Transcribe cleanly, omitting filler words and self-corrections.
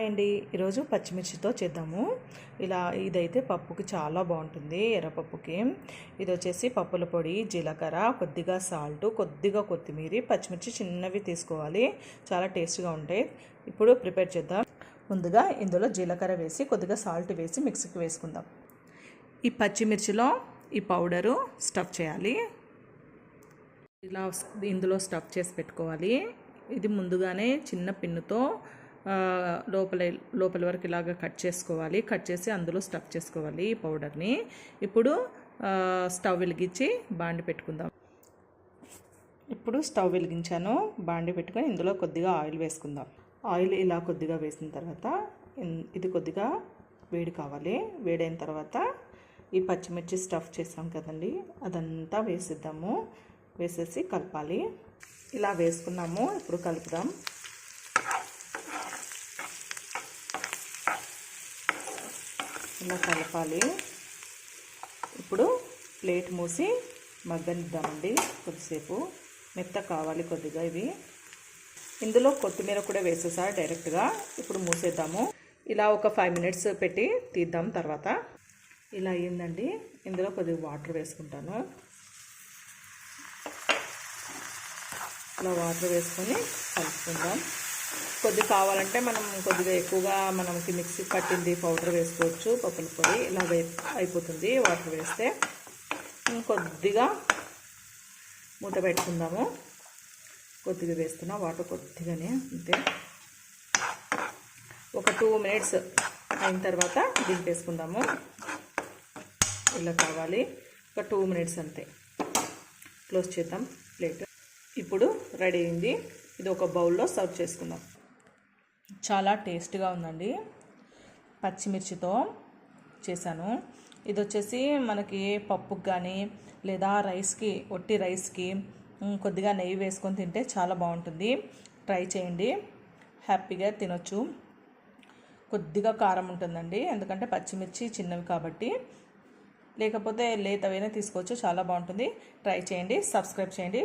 Hi అండి, ఈరోజు పచ్చిమిర్చితో చేద్దాము. ఇదైతే పప్పుకి చాలా బాగుంటుంది. ఎర్రపప్పుకి ఇది వచ్చేసి పప్పుల పొడి, జీలకర్ర, కొద్దిగా సాల్ట్, కొద్దిగా కొత్తిమీర, పచ్చిమిర్చి చిన్నవి తీసుకోవాలి. చాలా టేస్ట్గా ఉంటాయి. ఇప్పుడు ప్రిపేర్ చేద్దాం. ముందుగా ఇందులో జీలకర్ర వేసి కొద్దిగా సాల్ట్ వేసి మిక్సీకి వేసుకుందాం. ఈ పచ్చిమిర్చిలో ఈ పౌడరు స్టఫ్ చేయాలి. ఇందులో స్టఫ్ చేసి పెట్టుకోవాలి. ఇది ముందుగానే చిన్న పిన్నుతో లోపల వరకు ఇలాగ కట్ చేసుకోవాలి. కట్ చేసి అందులో స్టఫ్ చేసుకోవాలి ఈ పౌడర్ని. ఇప్పుడు స్టవ్ వెలిగించి బాండి పెట్టుకుందాం. ఇప్పుడు స్టవ్ వెలిగించాను, బాండి పెట్టుకొని ఇందులో కొద్దిగా ఆయిల్ వేసుకుందాం. ఆయిల్ ఇలా కొద్దిగా వేసిన తర్వాత ఇది కొద్దిగా వేడి కావాలి. వేడైన తర్వాత ఈ పచ్చిమిర్చి స్టఫ్ చేసాం కదండి, అదంతా వేసిద్దాము. వేసేసి కలపాలి. ఇలా వేసుకున్నాము. ఇప్పుడు కలుపుదాం. ఇలా కలపాలి. ఇప్పుడు ప్లేట్ మూసి మగ్గనిద్దామండి. కొద్దిసేపు మెత్త కావాలి కొద్దిగా ఇవి. ఇందులో కొత్తిమీర కూడా వేసేసా డైరెక్ట్గా. ఇప్పుడు మూసేద్దాము. ఇలా ఒక 5 మినిట్స్ పెట్టి తీద్దాం. తర్వాత ఇలా అయ్యిందండి. ఇందులో కొద్దిగా వాటర్ వేసుకుంటాను. ఇలా వాటర్ వేసుకొని కలుపుకుందాం. కొద్దిగా కావాలంటే మనం కొద్దిగా ఎక్కువగా మనకి మిక్సీ పట్టింది పౌడర్ వేసుకోవచ్చు. పప్పుల పొడి ఇలా అయిపోతుంది వాటర్ వేస్తే. కొద్దిగా మూత పెట్టుకుందాము. కొద్దిగా వేస్తున్నా వాటర్, కొద్దిగానే అంతే. ఒక 2 మినిట్స్ అయిన తర్వాత దింపేసుకుందాము. ఇలా కావాలి. ఒక 2 మినిట్స్ అంతే. క్లోజ్ చేద్దాం ప్లేట్. ఇప్పుడు రెడీ అయింది. ఇది ఒక బౌల్లో సర్వ్ చేసుకుందాం. చాలా టేస్ట్గా ఉందండి. పచ్చిమిర్చితో చేశాను. ఇది వచ్చేసి మనకి పప్పుకి కానీ లేదా రైస్కి, ఒట్టి రైస్కి కొద్దిగా నెయ్యి వేసుకొని తింటే చాలా బాగుంటుంది. ట్రై చేయండి, హ్యాపీగా తినొచ్చు. కొద్దిగా కారం ఉంటుందండి, ఎందుకంటే పచ్చిమిర్చి చిన్నవి కాబట్టి. లేకపోతే లేతవైనా తీసుకోవచ్చు. చాలా బాగుంటుంది. ట్రై చేయండి, సబ్స్క్రైబ్ చేయండి.